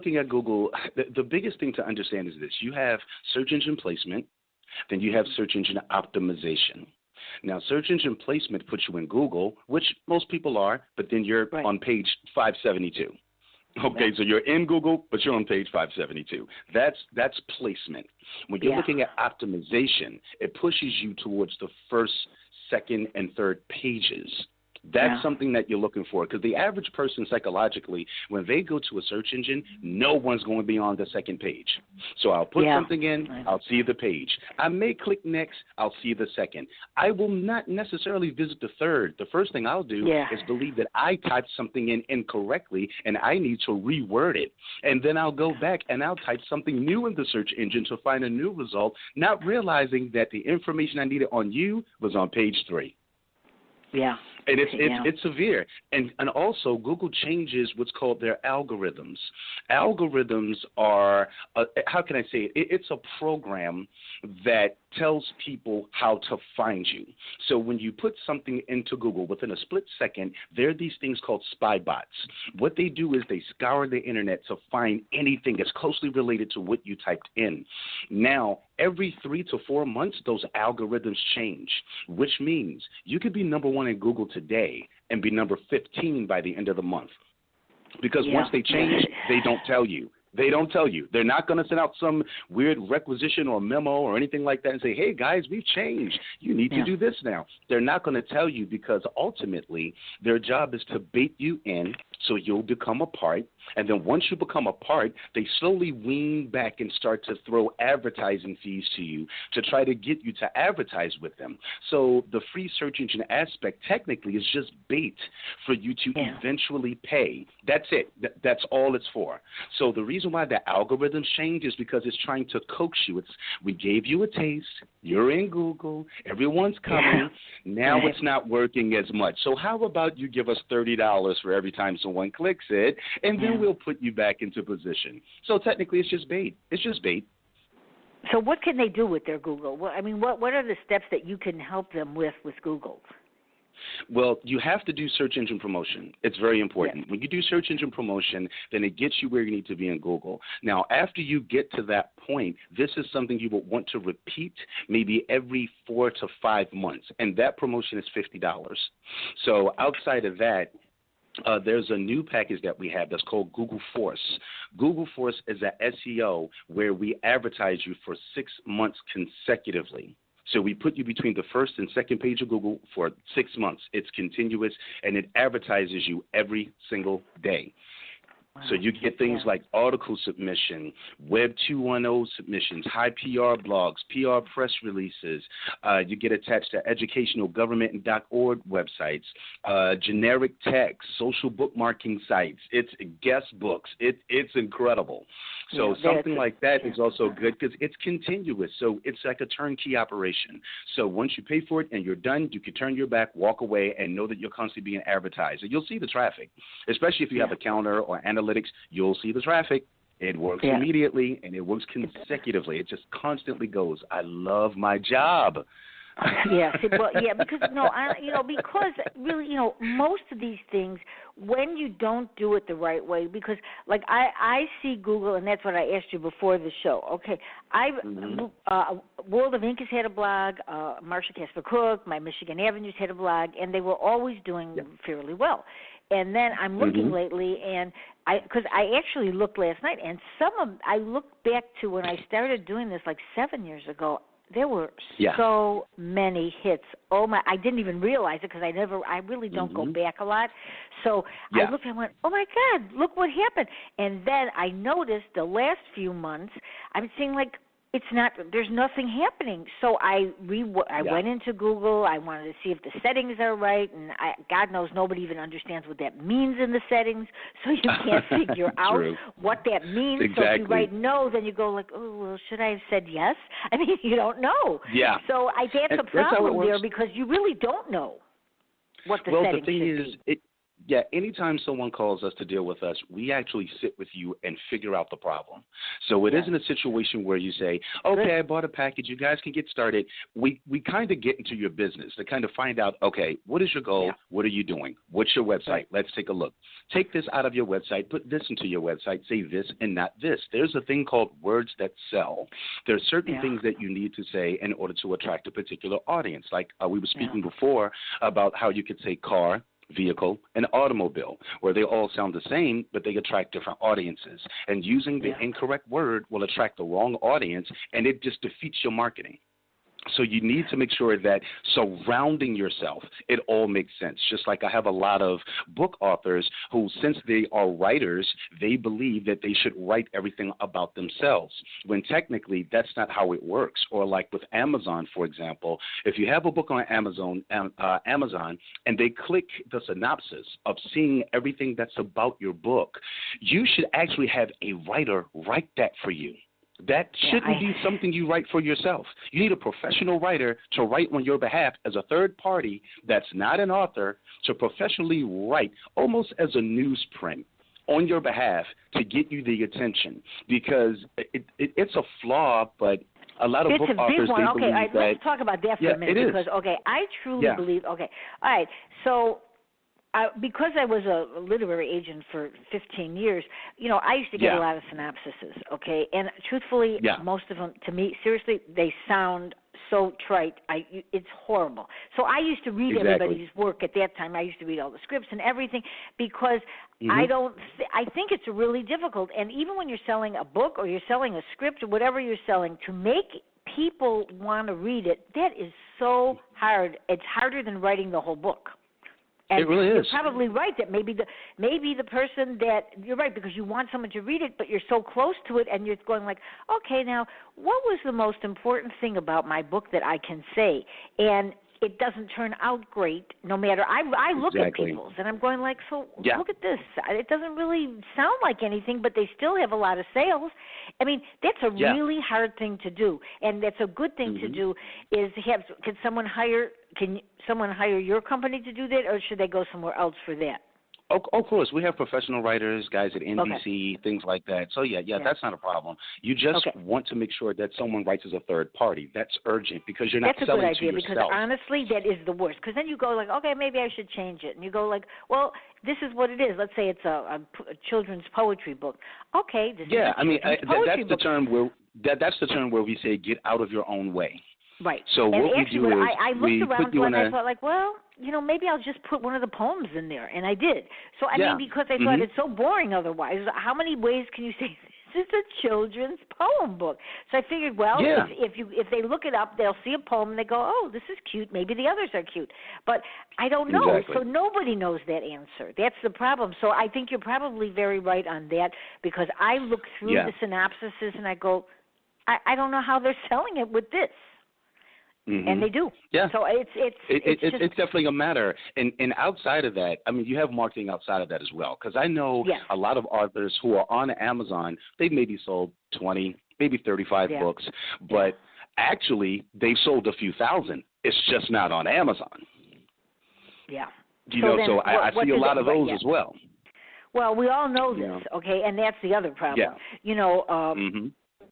looking at Google, the biggest thing to understand is this. You have search engine placement, then you have search engine optimization. Now, search engine placement puts you in Google, which most people are, but then you're on page 572. Okay, so you're in Google, but you're on page 572. That's placement. When you're looking at optimization, it pushes you towards the first, second, and third pages. That's something that you're looking for, because the average person psychologically, when they go to a search engine, no one's going to be on the second page. So I'll put something in, I'll see the page. I may click next, I'll see the second. I will not necessarily visit the third. The first thing I'll do is believe that I typed something in incorrectly and I need to reword it. And then I'll go back and I'll type something new in the search engine to find a new result, not realizing that the information I needed on you was on page 3. Yeah. And it's severe. And also, Google changes what's called their algorithms. Algorithms are, how can I say it? It's a program that tells people how to find you. So when you put something into Google, within a split second, there are these things called spy bots. What they do is they scour the internet to find anything that's closely related to what you typed in. Now, every 3 to 4 months, those algorithms change, which means you could be number 1 in Google today and be number 15 by the end of the month. Because once they change, they don't tell you. They don't tell you. They're not going to send out some weird requisition or memo or anything like that and say, hey, guys, we've changed. You need to do this now. They're not going to tell you, because ultimately their job is to bait you in so you'll become a part. And then once you become a part, they slowly wean back and start to throw advertising fees to you to try to get you to advertise with them. So the free search engine aspect technically is just bait for you to eventually pay. That's it. That's all it's for. So the reason why the algorithms change is because it's trying to coax you. We gave you a taste. You're in Google. Everyone's coming. Now it's not working as much. So how about you give us $30 for every time someone clicks it, and then we'll put you back into position. So technically it's just bait. It's just bait. So what can they do with their Google? What are the steps that you can help them with Google? Well, you have to do search engine promotion. It's very important. When you do search engine promotion, then it gets you where you need to be in Google. Now, after you get to that point, this is something you will want to repeat maybe every 4 to 5 months, and that promotion is $50. So outside of that, there's a new package that we have that's called Google Force. Google Force is an SEO where we advertise you for 6 months consecutively. So we put you between the first and second page of Google for 6 months. It's continuous, and it advertises you every single day. So you get things like article submission, Web 2.0 submissions, high PR blogs, PR press releases. You get attached to educational government.org websites, generic text, social bookmarking sites. It's guest books. It's incredible. So something like that is also good because it's continuous. So it's like a turnkey operation. So once you pay for it and you're done, you can turn your back, walk away, and know that you're constantly being advertised. And you'll see the traffic, especially if you have a counter or analytics. You'll see the traffic. It works immediately, and it works consecutively. It just constantly goes. I love my job. Because really, most of these things, when you don't do it the right way, because like I see Google, and that's what I asked you before the show. Okay, World of Ink has had a blog, Marsha Casper Cook, my Michigan Avenues had a blog, and they were always doing fairly well. And then I'm looking lately, and because I actually looked last night, and I looked back to when I started doing this like 7 years ago. There were so many hits. Oh my! I didn't even realize it because I really don't go back a lot. So I looked and went, oh my God, look what happened. And then I noticed the last few months, I'm seeing like there's nothing happening. So I went into Google. I wanted to see if the settings are right, and God knows nobody even understands what that means in the settings, so you can't figure out what that means. Exactly. So if you write no, then you go like, oh, well, should I have said yes? I mean, you don't know. Yeah. So that's a problem there because you really don't know what the settings should be. Yeah, anytime someone calls us to deal with us, we actually sit with you and figure out the problem. So it isn't a situation where you say, okay, I bought a package, you guys can get started. We kind of get into your business to kind of find out, okay, what is your goal? What are you doing? What's your website? Let's take a look. Take this out of your website, put this into your website, say this and not this. There's a thing called words that sell. There are certain things that you need to say in order to attract a particular audience. Like we were speaking before about how you could say car, vehicle, and automobile, where they all sound the same, but they attract different audiences. And using the incorrect word will attract the wrong audience, and it just defeats your marketing. So you need to make sure that surrounding yourself, it all makes sense. Just like I have a lot of book authors who, since they are writers, they believe that they should write everything about themselves, when technically that's not how it works. Or like with Amazon, for example, if you have a book on Amazon, and they click the synopsis of seeing everything that's about your book, you should actually have a writer write that for you. That shouldn't be something you write for yourself. You need a professional writer to write on your behalf as a third party that's not an author, to professionally write almost as a newsprint on your behalf to get you the attention, because it's a flaw, but a lot of book authors, they believe that. Let's talk about that for a minute, because, I truly believe, all right, so because I was a literary agent for 15 years, I used to get a lot of synopsises, and truthfully, most of them, to me, seriously, they sound so trite. It's horrible. So I used to read everybody's work at that time. I used to read all the scripts and everything, because I think it's really difficult. And even when you're selling a book or you're selling a script or whatever you're selling, to make people want to read it, that is so hard. It's harder than writing the whole book. And it really is. You're probably right that maybe the person that you're right, because you want someone to read it, but you're so close to it, and you're going like, okay, now what was the most important thing about my book that I can say? And it doesn't turn out great. No matter I look at people's, and I'm going like, so look at this. It doesn't really sound like anything, but they still have a lot of sales. I mean, that's a really hard thing to do, and that's a good thing to do. Is can someone hire your company to do that, or should they go somewhere else for that? Of course, we have professional writers, guys at NBC, things like that. So, that's not a problem. You just want to make sure that someone writes as a third party. That's urgent, because you're not selling to yourself. That's a good idea, because honestly, that is the worst. Because then you go like, okay, maybe I should change it. And you go like, well, this is what it is. Let's say it's a children's poetry book. Okay, this is a children's poetry book. That's the term where we say get out of your own way. Right. So and what actually, we do is I looked around and I thought like, well, maybe I'll just put one of the poems in there, and I did. So I mean, because I thought it's so boring otherwise. How many ways can you say this is a children's poem book? So I figured, well, if they look it up, they'll see a poem and they go, oh, this is cute. Maybe the others are cute. But I don't know. Exactly. So nobody knows that answer. That's the problem. So I think you're probably very right on that, because I look through the synopsises and I go, I don't know how they're selling it with this. And they do. Yeah. So it's definitely a matter. And outside of that, I mean, you have marketing outside of that as well. Because I know a lot of authors who are on Amazon, they've maybe sold 20, maybe 35 books, but actually they've sold a few thousand. It's just not on Amazon. Yeah. So I see a lot of those as well. Well, we all know this, and that's the other problem. Yeah.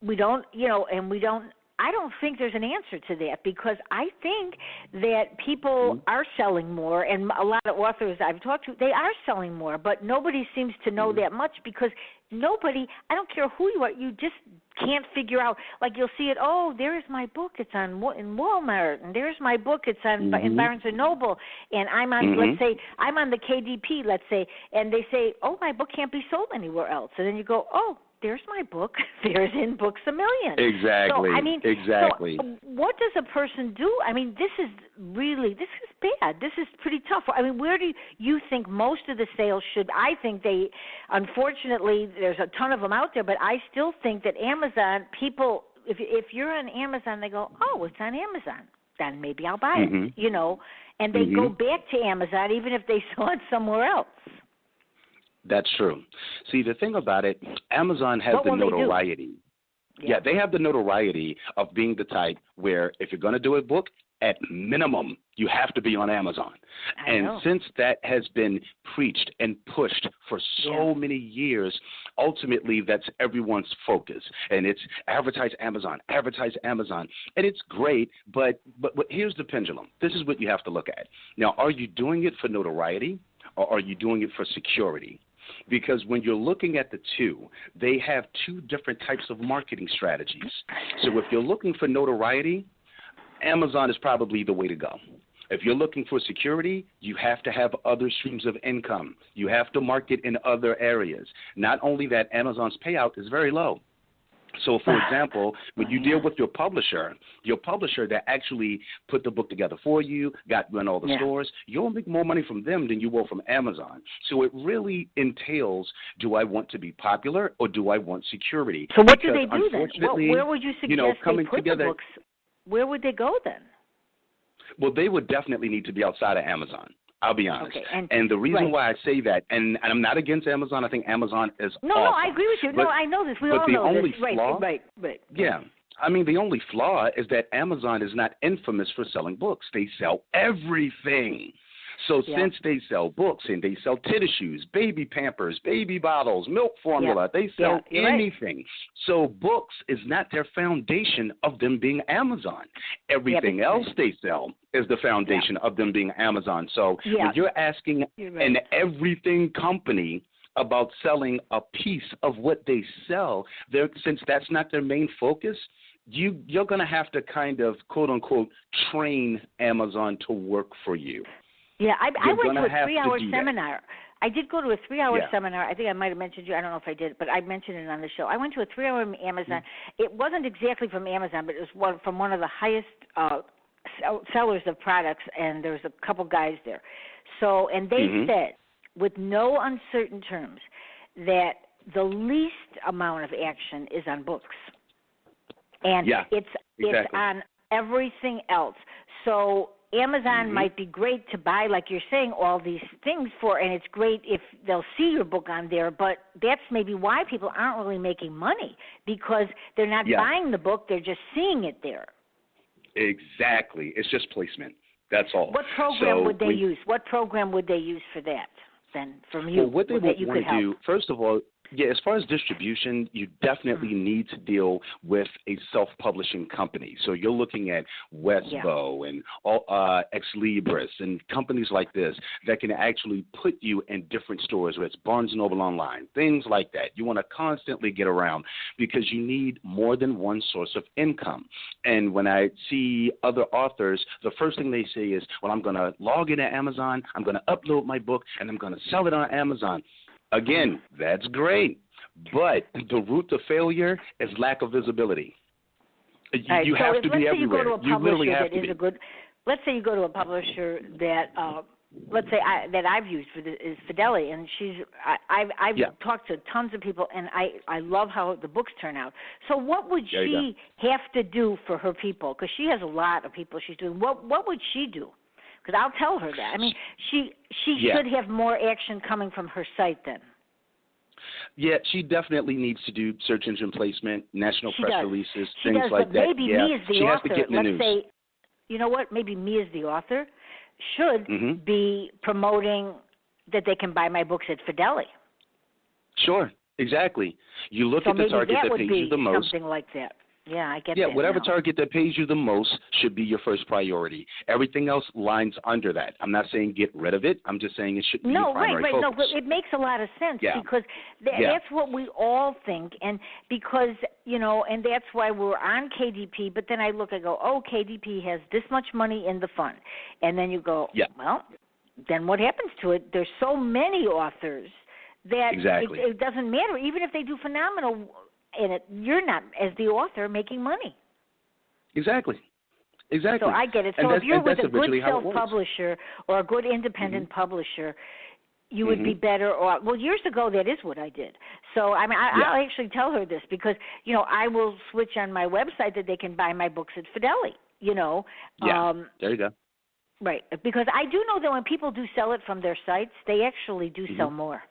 We don't, and we don't. I don't think there's an answer to that, because I think that people are selling more, and a lot of authors I've talked to, they are selling more, but nobody seems to know that much, because nobody, I don't care who you are, you just can't figure out. Like, you'll see it, oh, there's my book, it's on in Walmart, and there's my book, it's on in Barnes & Noble, and I'm on, let's say, I'm on the KDP, let's say, and they say, oh, my book can't be sold anywhere else. And then you go, oh, there's my book. There's in Books A Million. Exactly. So, I mean, so what does a person do? I mean, this is bad. This is pretty tough. I mean, where do you think most of the sales should? I think unfortunately, there's a ton of them out there, but I still think that Amazon, people, if you're on Amazon, they go, oh, it's on Amazon. Then maybe I'll buy it, and they go back to Amazon even if they saw it somewhere else. That's true. See, the thing about it, Amazon has the notoriety. Yeah, they have the notoriety of being the type where if you're going to do a book, at minimum, you have to be on Amazon. And since that has been preached and pushed for so many years, ultimately that's everyone's focus. And it's advertise Amazon. And it's great, but here's the pendulum. This is what you have to look at. Now, are you doing it for notoriety or are you doing it for security? Because when you're looking at the two, they have two different types of marketing strategies. So if you're looking for notoriety, Amazon is probably the way to go. If you're looking for security, you have to have other streams of income. You have to market in other areas. Not only that, Amazon's payout is very low. So, for example, when you deal with your publisher that actually put the book together for you, got you in all the stores, you'll make more money from them than you will from Amazon. So it really entails, do I want to be popular or do I want security? So what do they do then? Where would you suggest coming they put together, the books? Where would they go then? Well, they would definitely need to be outside of Amazon. I'll be honest. Okay, and the reason why I say that, and I'm not against Amazon, I think Amazon is awesome. No, I agree with you. I know this. We all know this. Right. Yeah. I mean, the only flaw is that Amazon is not infamous for selling books. They sell everything. So since they sell books and they sell tissues, baby Pampers, baby bottles, milk formula, they sell anything. So books is not their foundation of them being Amazon. Everything else they sell is the foundation of them being Amazon. So when you're asking an everything company about selling a piece of what they sell, since that's not their main focus, you're going to have to kind of, quote unquote, train Amazon to work for you. Yeah, I went to a 3-hour seminar. I did go to a 3-hour seminar. I think I might have mentioned you. I don't know if I did, but I mentioned it on the show. I went to a 3-hour Amazon. It wasn't exactly from Amazon, but it was from one of the highest sellers of products, and there was a couple guys there. So, and they said, with no uncertain terms, that the least amount of action is on books. And it's on everything else. So Amazon might be great to buy, like you're saying, all these things for, and it's great if they'll see your book on there, but that's maybe why people aren't really making money, because they're not buying the book, they're just seeing it there. Exactly. It's just placement. That's all. What program would they use? What program would they use for that, then, from you? Well, what they would want to do, first of all, as far as distribution, you definitely need to deal with a self-publishing company. So you're looking at Westbow and Ex Libris and companies like this that can actually put you in different stores, whether it's Barnes & Noble online, things like that. You want to constantly get around because you need more than one source of income. And when I see other authors, the first thing they say is, well, I'm going to log into Amazon, I'm going to upload my book, and I'm going to sell it on Amazon. Again, that's great, but the root to failure is lack of visibility. You have to be everywhere. You literally have to be. Let's say you go to a publisher that, let's say that I've used is Fidelity, and I've talked to tons of people, and I love how the books turn out. So what would she have to do for her people? Because she has a lot of people she's doing. What would she do? Because I'll tell her that. I mean, she should have more action coming from her site then. Yeah, she definitely needs to do search engine placement, national press releases, things like that. Maybe me as the author, has to get in the news. Say, you know what, maybe me as the author should be promoting that they can buy my books at Fidelity. Sure, exactly. You look at the target that pays you the most. Something like that. Yeah, I get that. Yeah, whatever now. target that pays you the most should be your first priority. Everything else lines under that. I'm not saying get rid of it. I'm just saying it should be your primary focus. No, but it makes a lot of sense because that's what we all think. And because, and that's why we're on KDP, but then I go, KDP has this much money in the fund. And then you go, well, then what happens to it? There's so many authors that it doesn't matter. Even if they do phenomenal in it, you're not, as the author, making money. Exactly. So I get it. So if you're with a good self-publisher or a good independent publisher, you would be better off. Well, years ago, that is what I did. So, I mean, I'll actually tell her this because, I will switch on my website that they can buy my books at Fidelity, there you go. Right. Because I do know that when people do sell it from their sites, they actually do sell more.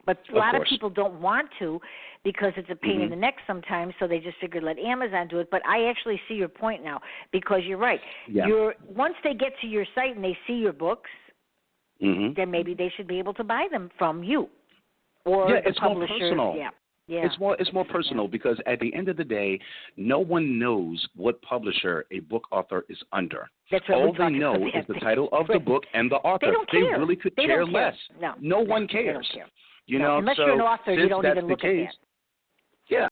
But a lot of course. people don't want to because it's a pain in the neck sometimes, so they just figure let Amazon do it. But I actually see your point now because you're right. Yeah. Once they get to your site and they see your books, then maybe they should be able to buy them from you or the it's publisher. more personal. Yeah. It's more personal because at the end of the day, no one knows what publisher a book author is under. That's what all they know is the title of the book and the author. They don't care. They really could care less. No one cares. They don't care. You know, unless so you're an author, you don't that's even the look case, at that. Yeah,